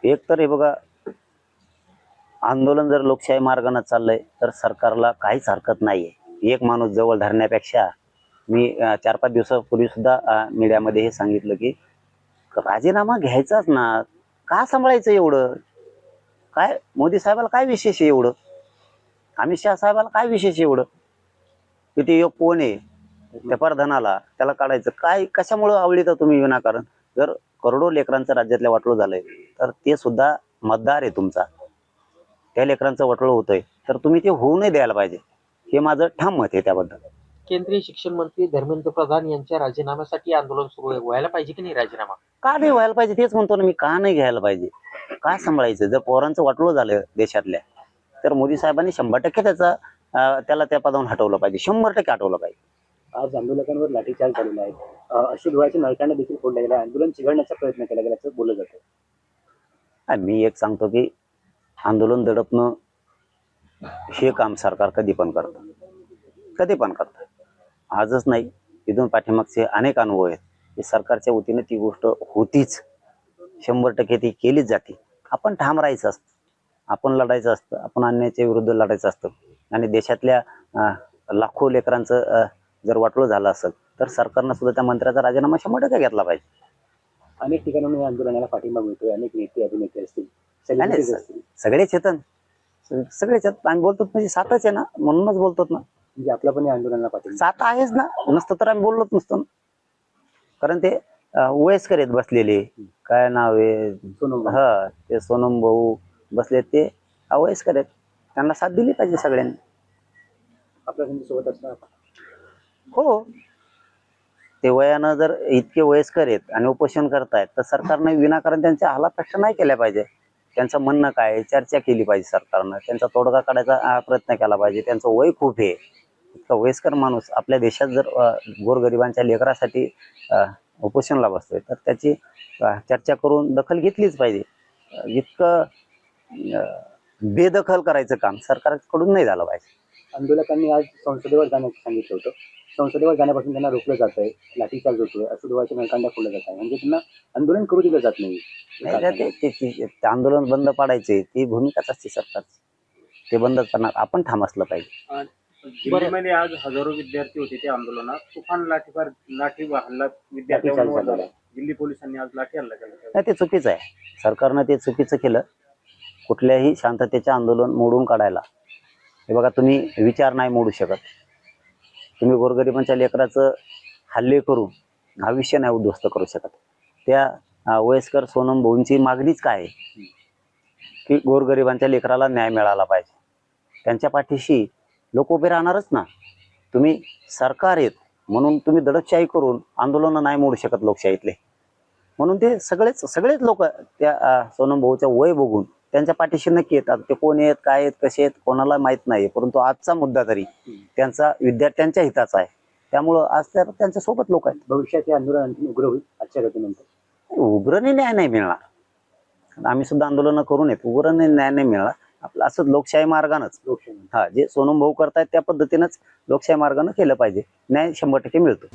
एक तर हे बघा, आंदोलन जर लोकशाही मार्गाने चाललंय तर सरकारला काहीच हरकत नाहीये। एक माणूस जवळ धरण्यापेक्षा मी 4-5 दिवसापूर्वी सुद्धा मीडियामध्ये हे सांगितलं की राजीनामा घ्यायचाच ना, का सांभाळायचं एवढं? काय मोदी साहेबाला काय विशेष आहे एवढं? अमित शहा साहेबाला काय विशेष आहे एवढं की ते एक कोण आहे त्या प्रधानाला त्याला काढायचं काय? कशामुळे आवडीतं तुम्ही विनाकारण? जर करोडो लेकरांचं राज्यातल्या वाटोळं झालंय तर ते सुद्धा मतदार आहे तुमचा, त्या लेकरांचं वाटोळं होतंय तर तुम्ही ते होऊ नाही द्यायला पाहिजे, हे माझं ठाम मत आहे त्याबद्दल। केंद्रीय शिक्षण मंत्री धर्मेंद्र प्रधान यांच्या राजीनाम्यासाठी आंदोलन सुरू आहे, व्हायला पाहिजे की नाही राजीनामा? का नाही व्हायला पाहिजे तेच म्हणतो ना मी, का नाही घ्यायला पाहिजे? काय सांभाळायचं? जर पोरांचं वाटोळं झालं देशातल्या तर मोदी साहेबांनी 100% त्याला त्या पदावरून हटवलं पाहिजे, 100% हटवलं पाहिजे। आज आंदोलकांवर लाठीचार्ज झालेला आहे, अश्रू धुवाचे नळकांना देखील फोडला गेला, आंदोलन चिघळण्याचा प्रयत्न केला गेला असं बोललं जातं। मी एक सांगतो की आंदोलन दडपणं हे काम सरकार कधी पण करतं। आजच नाही, इथून पाठीमागचे अनेक अनुभव आहेत की सरकारच्या वतीने ती गोष्ट होतीच, 100% ती केलीच जाते। आपण ठाम राहायचं असतं, आपण लढायचं असतं, आपण अन्यायाच्या विरुद्ध लढायचं असतं। आणि देशातल्या लाखो लेकरांचं जर वाटोळं झालं असेल तर सरकारनं सुद्धा त्या मंत्र्याचा राजीनामा 100% घेतला पाहिजे। अनेक ठिकाणी आंदोलनाला पाठिंबा मिळतोय, अनेक नेते अभिनेते असतील, सगळेच येतात, सगळेच येतात। आम्ही बोलतो म्हणजे सातच आहे ना, म्हणूनच बोलतो ना, म्हणजे आपला पण आंदोलनाला पाठिंबा सात आहेच ना, नसतं तर आम्ही बोललोच नसतो ना। कारण ते वयस्कर आहेत बसलेले, काय नाव आहे, ते सोनम भाऊ बसले, ते वयस्कर आहेत, त्यांना साथ दिली पाहिजे सगळ्यांनी। आपल्या सोबत असणार हो, ते वयानं जर इतके वयस्कर आहेत आणि उपोषण करतायत तर सरकारने विनाकारण त्यांच्या हालापेक्षा नाही केल्या पाहिजे। त्यांचं म्हणणं काय, चर्चा केली पाहिजे सरकारनं, त्यांचा तोडगा काढायचा प्रयत्न केला पाहिजे। त्यांचं वय खूप आहे, इतका वयस्कर माणूस आपल्या देशात जर गोरगरिबांच्या लेकरासाठी उपोषणला बसतोय तर त्याची चर्चा करून दखल घेतलीच पाहिजे। इतकं बेदखल करायचं काम सरकारकडून नाही झालं पाहिजे। आंदोलकांनी आज संसदेवर जाण्याचं सांगितलं होतं, संसदेवर जाण्यापासून त्यांना रोखलं जात आहे, लाठीचार्ज होतोय, अश्रू धुवाचे नळकांडा फोडला जात आहे, म्हणजे त्यांना आंदोलन करू दिलं जात नाही। ते आंदोलन बंद पाडायचे ती भूमिकाच असते सरकारची, ते बंद करणार आपण ठाम असलं पाहिजे। दिल्लीमध्ये आज हजारो विद्यार्थी होते त्या आंदोलनात, तुफान लाठी हल्ला विद्यार्थ्यांवर झाला, दिल्ली पोलिसांनी आज लाठी हल्ला केला। नाही, ते चुकीचं आहे, सरकारनं ते चुकीचं केलं। कुठल्याही शांततेचे आंदोलन मोडून काढायला, हे बघा, तुम्ही विचार नाही मोडू शकत, तुम्ही गोरगरिबांच्या लेकराचं हल्ले करून भविष्य नाही उद्ध्वस्त करू शकत। त्या वयस्कर सोनम भाऊंची मागणीच काय आहे की गोरगरिबांच्या लेकराला न्याय मिळाला पाहिजे, त्यांच्या पाठीशी लोक उभे राहणारच ना। तुम्ही सरकार आहेत म्हणून तुम्ही दडपशाही करून आंदोलन नाही मोडू शकत लोकशाहीतले, म्हणून ते सगळेच लोक त्या सोनम भाऊच्या वय बघून त्यांच्या पाठीशी नक्की येतात। ते कोण आहेत, काय आहेत, कसे आहेत, कोणाला माहित नाही, परंतु आजचा मुद्दा तरी त्यांचा विद्यार्थ्यांच्या हिताचा आहे, त्यामुळं आज त्यांच्या सोबत लोक आहेत। भविष्यात हे आंदोलन आणखी उग्र होईल आजच्या घटनेनंतर? उग्रने न्याय नाही मिळणार, आम्ही सुद्धा आंदोलन करून येतो, उग्रने न्याय नाही मिळणार आपलं, असंच लोकशाही मार्गानंच, जे सोनम भाऊ करतायत त्या पद्धतीनंच लोकशाही मार्गानं केलं पाहिजे, न्याय 100% मिळतो।